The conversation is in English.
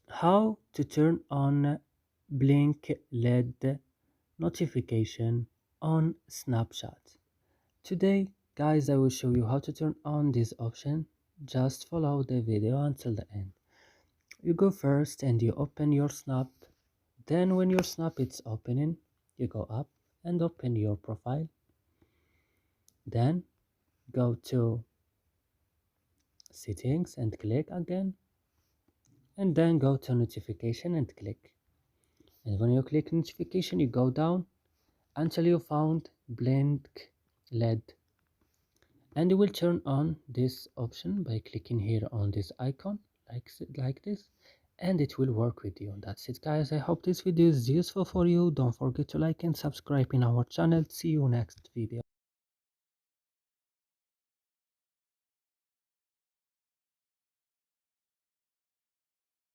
How to turn on blink LED notification on Snapchat. Today, guys, I will show you how to turn on this option. Just follow the video until the end. You go first and you open your Snap. Then when your Snap is opening, you go up and open your profile. Then go to settings and click again. And then go to notification and click. And when you click notification, you go down until you found blink LED, and you will turn on this option by clicking here on this icon like this, and it will work with you. And that's it, guys. I hope this video is useful for you. Don't forget to like and subscribe in our channel. See you next video.